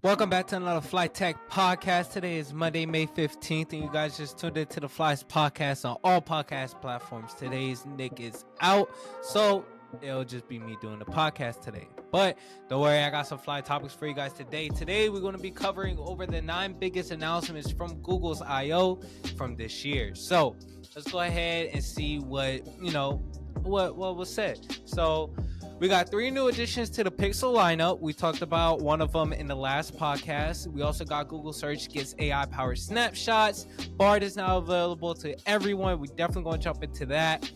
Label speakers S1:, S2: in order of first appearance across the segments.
S1: Welcome back to another Fly Tech podcast. Today is Monday, May 15th, and you guys just tuned into the Flies podcast on all podcast platforms. Today's Nick is out, so it'll just be me doing the podcast today. But don't worry, I got some fly topics for you guys today. Today, we're going to be covering over the 9 biggest announcements from Google's I.O. from this year. So let's go ahead and see what was said. So we got 3 new additions to the Pixel lineup. We talked about one of them in the last podcast. We also got Google Search gets AI-powered snapshots. Bard is now available to everyone. We definitely going to jump into that.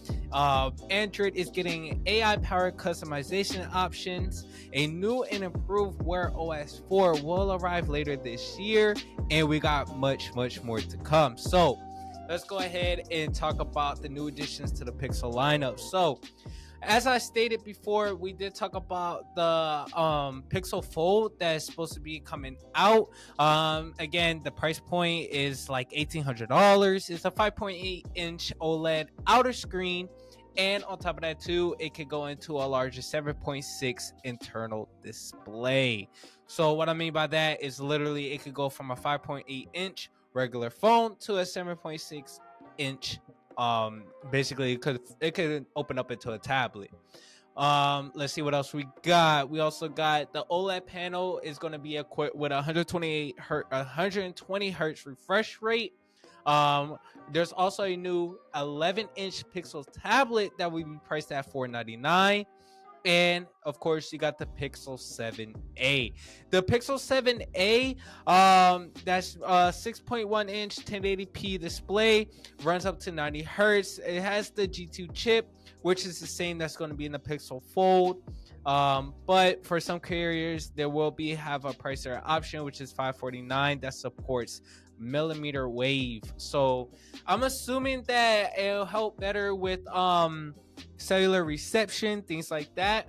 S1: Android is getting AI-powered customization options. A new and improved Wear OS 4 will arrive later this year. And we got much more to come. So let's go ahead and talk about the new additions to the Pixel lineup. So as I stated before, we did talk about the Pixel Fold that's supposed to be coming out. Again, the price point is like $1,800. It's a 5.8-inch OLED outer screen. And on top of that, too, it could go into a larger 7.6 internal display. So what I mean by that is literally it could go from a 5.8-inch regular phone to a 7.6-inch basically it could open up into a tablet. Let's see what else we got. We also got the OLED panel is going to be equipped with 120 hertz refresh rate. There's also a new 11-inch Pixel tablet that will be priced at $499. And of course, you got the Pixel 7a. The Pixel 7a, that's 6.1 inch 1080p display, runs up to 90 hertz. It has the G2 chip, which is the same that's going to be in the Pixel Fold. But for some carriers, there will have a price option, which is $549 that supports millimeter wave. So I'm assuming that it'll help better with cellular reception, things like that.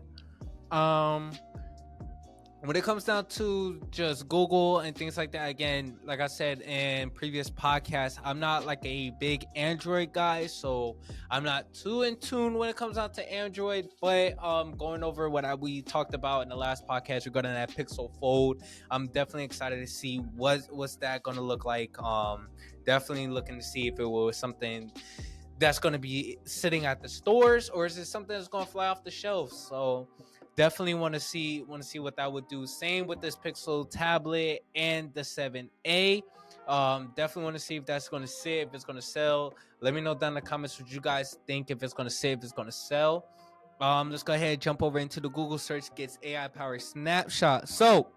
S1: When it comes down to just Google and things like that, again, like I said in previous podcasts, I'm not like a big Android guy, so I'm not too in tune when it comes down to Android. But going over what we talked about in the last podcast regarding that Pixel Fold, I'm definitely excited to see what's that going to look like. Definitely looking to see if it was something that's going to be sitting at the stores, or is it something that's going to fly off the shelves? So definitely want to see what that would do. Same with this Pixel tablet and the 7a. Definitely want to see if that's going to sit, if it's going to sell. Let me know down in the comments what you guys think, if it's going to sit, if it's going to sell. Let's go ahead and jump over into the Google Search gets AI powered snapshot. So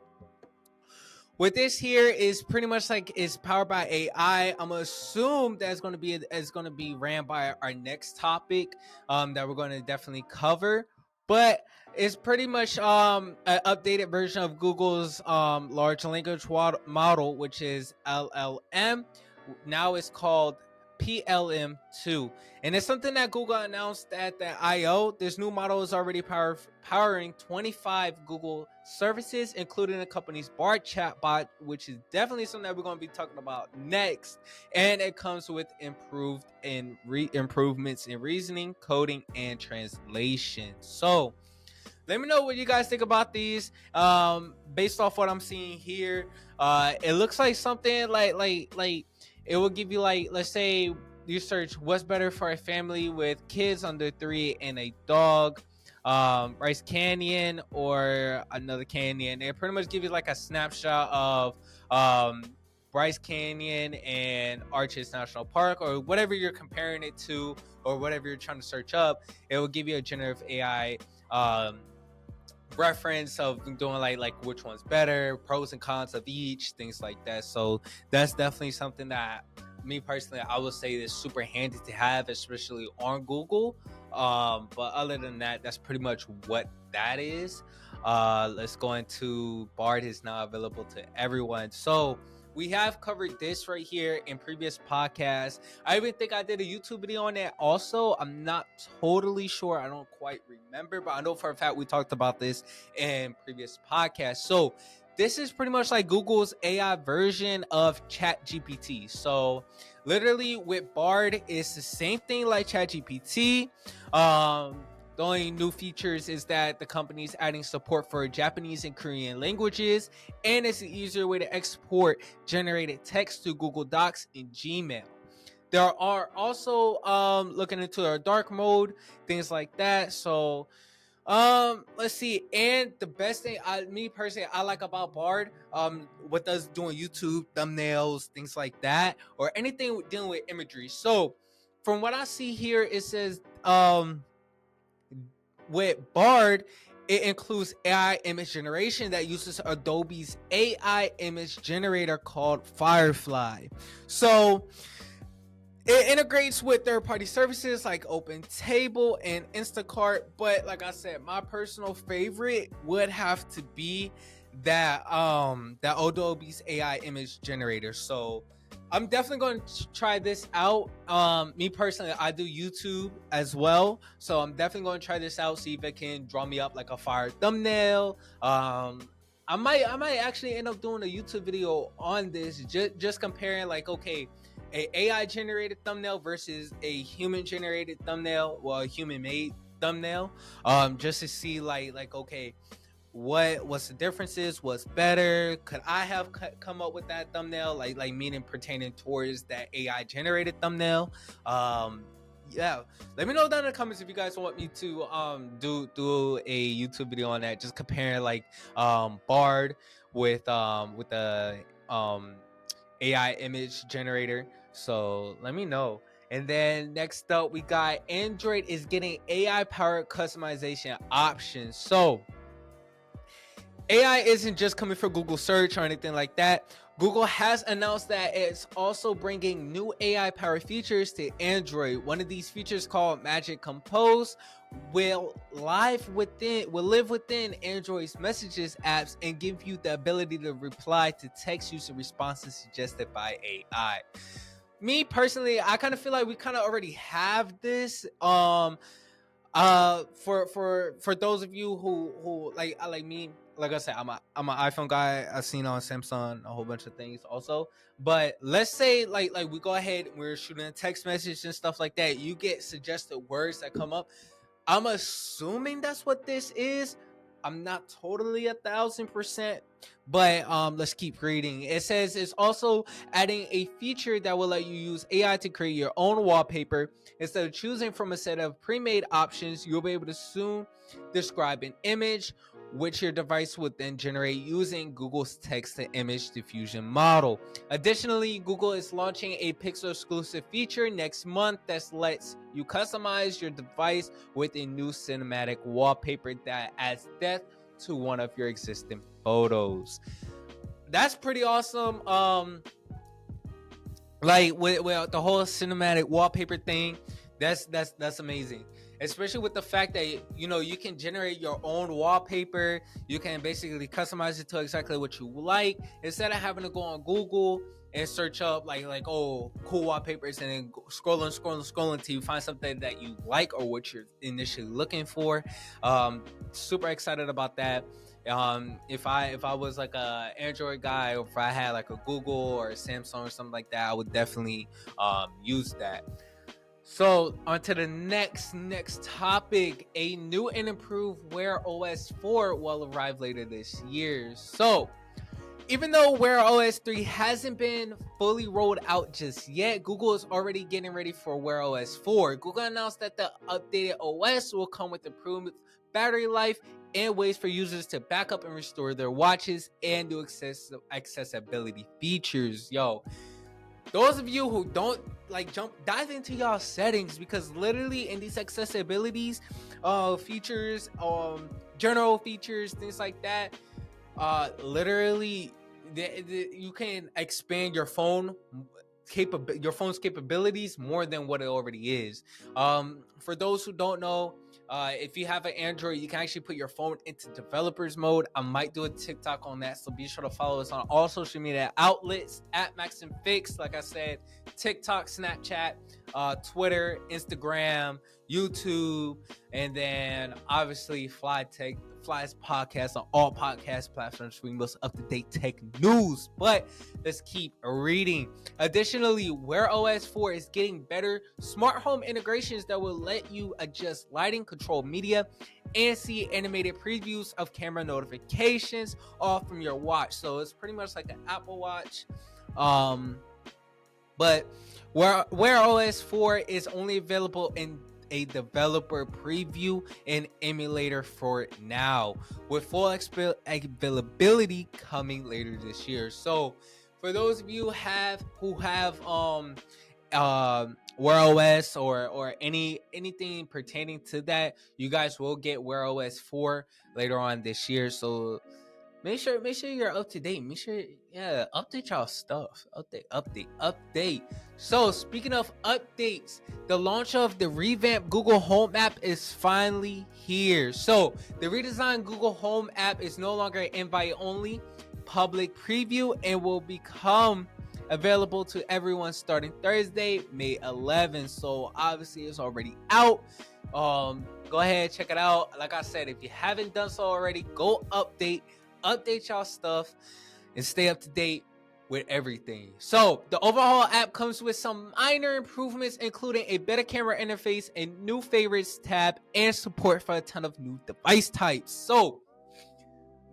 S1: what this here is pretty much like is powered by AI. I'm gonna assume that's gonna be ran by our next topic that we're gonna definitely cover. But it's pretty much an updated version of Google's large language model, which is LLM. Now it's called PLM2, and it's something that Google announced at the I.O. This new model is already powering 25 Google services, including the company's Bard chatbot, which is definitely something that we're going to be talking about next. And it comes with improvements in reasoning, coding, and translation. So let me know what you guys think about these. Based off what I'm seeing here, it looks like something like it will give you, like, let's say you search what's better for a family with kids under 3 and a dog, Bryce Canyon or another canyon. It pretty much give you like a snapshot of Bryce Canyon and Arches National Park, or whatever you're comparing it to, or whatever you're trying to search up. It will give you a generative AI reference of doing like which one's better, pros and cons of each, things like that. So that's definitely something that me personally, I would say is super handy to have, especially on Google. But other than that, that's pretty much what that is. Let's go into Bard is now available to everyone. So we have covered this right here in previous podcasts. I even think I did a YouTube video on it also. I'm not totally sure. I don't quite remember, but I know for a fact we talked about this in previous podcasts. So this is pretty much like Google's AI version of ChatGPT. So literally with Bard, it's the same thing like ChatGPT. The only new features is that the company is adding support for Japanese and Korean languages, and it's an easier way to export generated text to Google Docs and Gmail. There are also looking into our dark mode, things like that. So let's see. And the best thing me personally I like about Bard, with us doing YouTube thumbnails, things like that, or anything dealing with imagery. So from what I see here, it says with Bard, it includes AI image generation that uses Adobe's AI image generator called Firefly. So it integrates with third-party services like OpenTable and Instacart, but like I said, my personal favorite would have to be that Adobe's AI image generator. So I'm definitely going to try this out. Me personally, I do YouTube as well, so I'm definitely going to try this out, see if it can draw me up like a fire thumbnail. I might actually end up doing a YouTube video on this, just comparing like, okay, a AI generated thumbnail versus a human generated thumbnail, well, a human made thumbnail, just to see like okay, what's the differences, what's better, could I have come up with that thumbnail, like meaning pertaining towards that AI generated thumbnail. Yeah, let me know down in the comments if you guys want me to do a YouTube video on that, just comparing like Bard with the AI image generator. So let me know. And then next up, we got Android is getting AI powered customization options. So AI isn't just coming for Google search or anything like that. Google has announced that it's also bringing new AI powered features to Android. One of these features, called Magic Compose, will live within Android's messages apps and give you the ability to reply to text user responses suggested by AI. Me personally, I kind of feel like we kind of already have this. For those of you who like me, like I said, I'm an iPhone guy. I've seen on Samsung a whole bunch of things also. But let's say like we go ahead, we're shooting a text message and stuff like that. You get suggested words that come up. I'm assuming that's what this is. I'm not totally 1,000%, but let's keep reading. It says it's also adding a feature that will let you use AI to create your own wallpaper. Instead of choosing from a set of pre-made options, you'll be able to soon describe an image, which your device would then generate using Google's text-to-image diffusion model. Additionally, Google is launching a Pixel exclusive feature next month that lets you customize your device with a new cinematic wallpaper that adds depth to one of your existing photos. That's pretty awesome. Like with the whole cinematic wallpaper thing, that's amazing, especially with the fact that you can generate your own wallpaper. You can basically customize it to exactly what you like, instead of having to go on Google and search up like oh, cool wallpapers, and then scrolling till you find something that you like or what you're initially looking for. Super excited about that. If I was like a Android guy, or if I had like a Google or a Samsung or something like that, I would definitely use that. So on to the next topic. A new and improved Wear OS 4 will arrive later this year. So even though Wear OS 3 hasn't been fully rolled out just yet, Google is already getting ready for Wear OS 4. Google announced that the updated OS will come with improved battery life and ways for users to back up and restore their watches, and new accessibility features. Yo, those of you who don't dive into y'all settings, because literally in these accessibilities features, general features, things like that, literally you can expand your phone's capabilities more than what it already is. For those who don't know, if you have an Android, you can actually put your phone into developers mode. I might do a TikTok on that, so be sure to follow us on all social media outlets at MaximFix. Like I said, TikTok, Snapchat, Twitter, Instagram, YouTube, and then obviously Fly Flies Podcast on all podcast platforms for most up-to-date tech news. But let's keep reading. Additionally, Wear OS 4 is getting better smart home integrations that will let you adjust lighting, control media, and see animated previews of camera notifications all from your watch. So it's pretty much like an Apple Watch. But Wear OS 4 is only available in a developer preview and emulator for now, with full availability coming later this year. So for those of you who have Wear OS or anything pertaining to that, you guys will get Wear OS 4 later on this year. So make sure you're up to date. Make sure, update y'all stuff. Update. So speaking of updates, the launch of the revamped Google Home app is finally here. So the redesigned Google Home app is no longer an invite-only public preview and will become available to everyone starting Thursday, May 11th. So obviously it's already out. Go ahead, check it out. Like I said, if you haven't done so already, go update y'all stuff and stay up to date with everything. So the overall app comes with some minor improvements, including a better camera interface, a new favorites tab, and support for a ton of new device types. So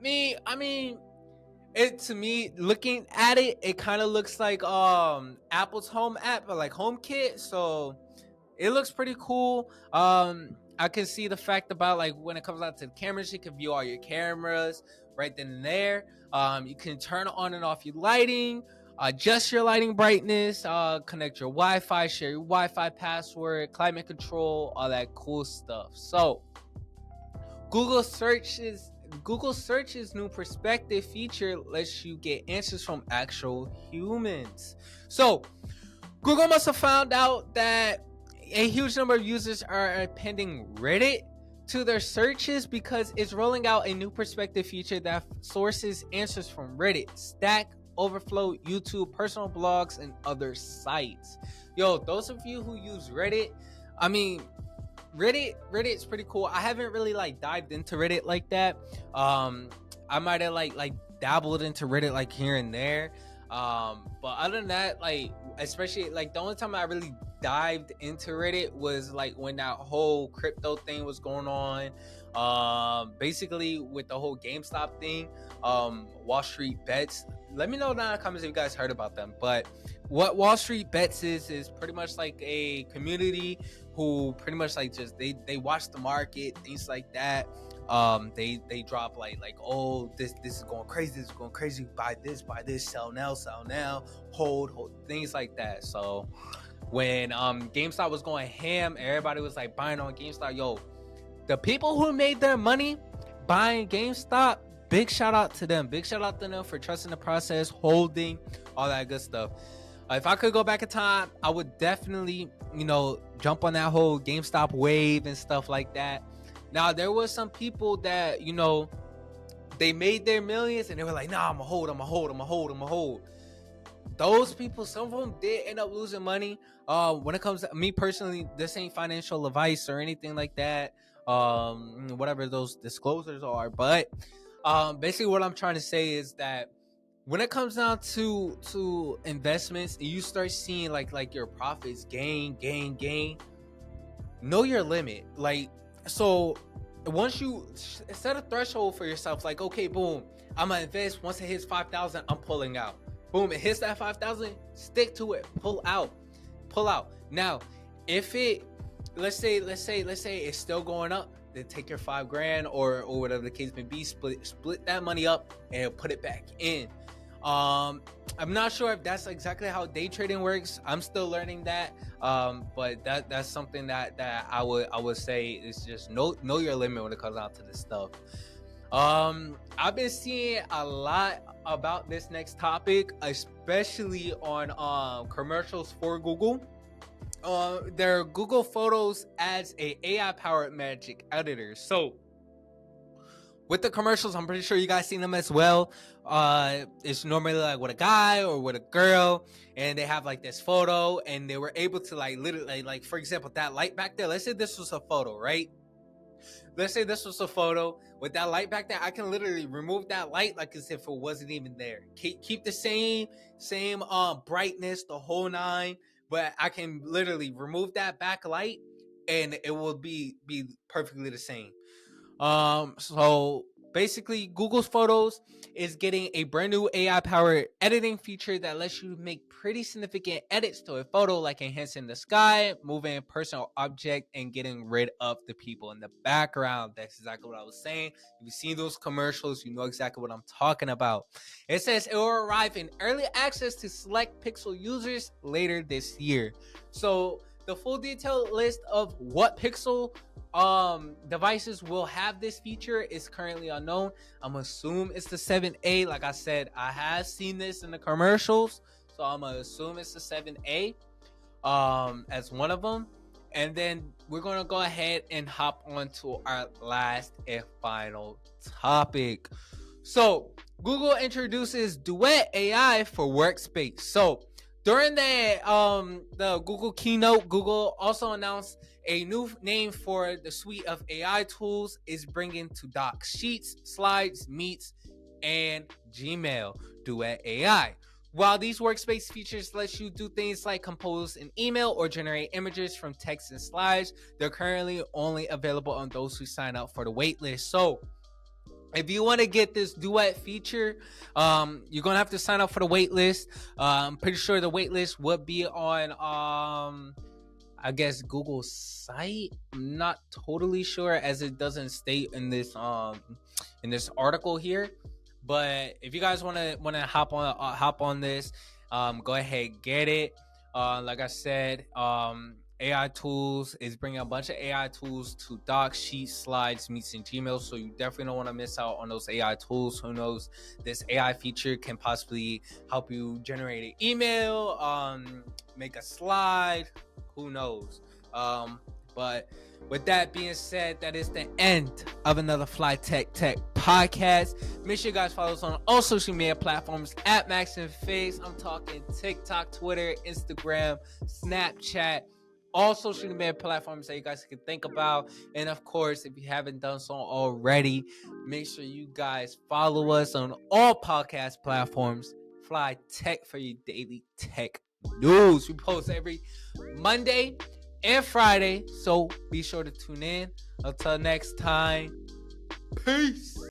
S1: I mean it, to me, looking at it, it kind of looks like Apple's home app, or like HomeKit. So it looks pretty cool. I can see the fact about like when it comes out to the cameras, you can view all your cameras right then and there. You can turn on and off your lighting, adjust your lighting brightness, connect your Wi-Fi, share your Wi-Fi password, climate control, all that cool stuff. So Google Search's new perspective feature lets you get answers from actual humans. So Google must have found out that a huge number of users are appending Reddit to their searches because it's rolling out a new perspective feature that sources answers from Reddit, Stack Overflow, YouTube, personal blogs, and other sites. Yo, those of you who use Reddit, I mean, Reddit's pretty cool. I haven't really like dived into Reddit like that. I might have like dabbled into Reddit like here and there. But other than that, like, especially like the only time I really dived into Reddit was like when that whole crypto thing was going on. Basically with the whole GameStop thing, Wall Street Bets. Let me know down in the comments if you guys heard about them. But what Wall Street Bets is pretty much like a community who pretty much like just they watch the market, things like that. They drop like oh, this is going crazy, buy this, sell now, hold, things like that. So when GameStop was going ham, everybody was like buying on GameStop. Yo, the people who made their money buying GameStop, big shout out to them for trusting the process, holding, all that good stuff. If I could go back in time, I would definitely, jump on that whole GameStop wave and stuff like that. Now, there was some people that, they made their millions and they were like, nah, I'm gonna hold. Those people, some of them did end up losing money. When it comes to me personally, this ain't financial advice or anything like that. Whatever those disclosures are. But basically what I'm trying to say is that when it comes down to investments, you start seeing like your profits gain, know your limit. Like, so once you set a threshold for yourself, like, okay, boom, I'm gonna invest. Once it hits 5,000, I'm pulling out. Boom, it hits that 5,000, stick to it, pull out. Now, if it, let's say it's still going up, then take your $5,000 or whatever the case may be, split that money up and put it back in. I'm not sure if that's exactly how day trading works. I'm still learning that. But that's something that I would say is just know your limit when it comes out to this stuff. I've been seeing a lot about this next topic, especially on commercials for Google. Their Google Photos adds a AI powered magic editor. So with the commercials, I'm pretty sure you guys seen them as well. It's normally like with a guy or with a girl, and they have like this photo, and they were able to like literally, like for example, that light back there. Let's say this was a photo, right? let's say this was a photo with that light back there. I can literally remove that light like as if it wasn't even there. Keep the same brightness, the whole nine, but I can literally remove that backlight and it will be perfectly the same. So basically, Google's Photos is getting a brand new AI powered editing feature that lets you make pretty significant edits to a photo, like enhancing the sky, moving a person or object, and getting rid of the people in the background. That's exactly what I was saying. If you've seen those commercials, you know exactly what I'm talking about. It says it will arrive in early access to select Pixel users later this year. So the full detailed list of what Pixel devices will have this feature is currently unknown. I'm assume it's the 7A. Like I said, I have seen this in the commercials, so I'm gonna assume it's the 7A as one of them. And then we're gonna go ahead and hop on to our last and final topic. So Google introduces Duet AI for Workspace. So during the Google keynote, Google also announced a new name for the suite of AI tools is bringing to Docs, Sheets, Slides, Meets, and Gmail Duet AI. While these workspace features let you do things like compose an email or generate images from text and slides, they're currently only available on those who sign up for the waitlist. So if you want to get this duet feature, you're gonna have to sign up for the waitlist. I'm pretty sure the waitlist would be on I guess Google's site. I'm not totally sure, as it doesn't state in this article here. But if you guys wanna hop on this, go ahead, get it. Like I said, AI tools is bringing a bunch of AI tools to Docs, Sheets, Slides, Meets, and Gmail. So you definitely don't want to miss out on those AI tools. Who knows? This AI feature can possibly help you generate an email, make a slide. Who knows? But with that being said, that is the end of another Fly Tech podcast. Make sure you guys follow us on all social media platforms at Max and Face. I'm talking TikTok, Twitter, Instagram, Snapchat, all social media platforms that you guys can think about. And of course, if you haven't done so already, make sure you guys follow us on all podcast platforms. Fly Tech for your daily tech news. We post every Monday and Friday, so be sure to tune in. Until next time, peace.